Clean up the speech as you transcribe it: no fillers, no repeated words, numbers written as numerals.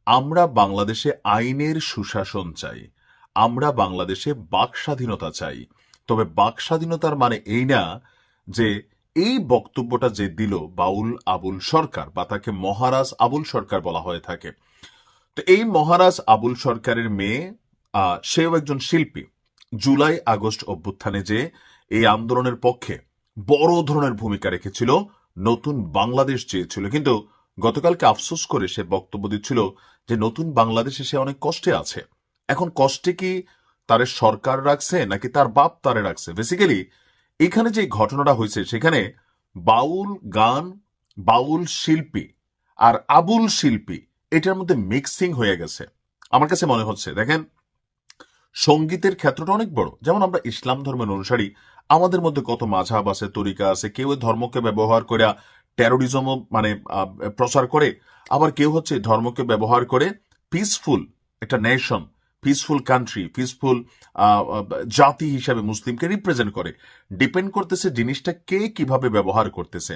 আমরা বাংলাদেশে আইনের সুশাসন চাই, আমরা বাংলাদেশে বাক স্বাধীনতা চাই। তবে বাক স্বাধীনতার মানে এই না যে এই বক্তব্যটা যে দিল বাউল আবুল সরকার, বা তাকে মহারাজ আবুল সরকার বলা হয়ে থাকে, তো এই মহারাজ আবুল সরকারের মেয়ে, সেও একজন শিল্পী। জুলাই আগস্ট অভ্যুত্থানে যে এই আন্দোলনের পক্ষে বড় ধরনের ভূমিকা রেখেছিল, নতুন বাংলাদেশ চেয়েছিল, কিন্তু গতকালকে আফসোস করে সে বক্তব্য দিচ্ছিল যে নতুন বাংলাদেশে সে অনেক কষ্টে আছে। এখন কষ্টে কি তারে সরকার রাখছে নাকি তার বাপ তারে রাখছে? বেসিক্যালি এখানে যে ঘটনাটা হয়েছে সেখানে বাউল গান, বাউল শিল্পী আর আবুল শিল্পী, এটার মধ্যে মিক্সিং হয়ে গেছে। আমার কাছে মনে হচ্ছে, দেখেন, সঙ্গীতের ক্ষেত্রটা অনেক বড়। যেমন আমরা ইসলাম ধর্মের অনুসারী, আমাদের মধ্যে কত মাঝহাব আছে, তরিকা আছে। কেউ ধর্মকে ব্যবহার করে টেরোরিজমও মানে প্রচার করে, আবার কেউ হচ্ছে ধর্মকে ব্যবহার করে পিসফুল একটা নেশন, পিসফুল কান্ট্রি, পিসফুল জাতি হিসাবে মুসলিমকে রিপ্রেজেন্ট করে। ডিপেন্ড করতেছে জিনিসটা কে কিভাবে ব্যবহার করতেছে।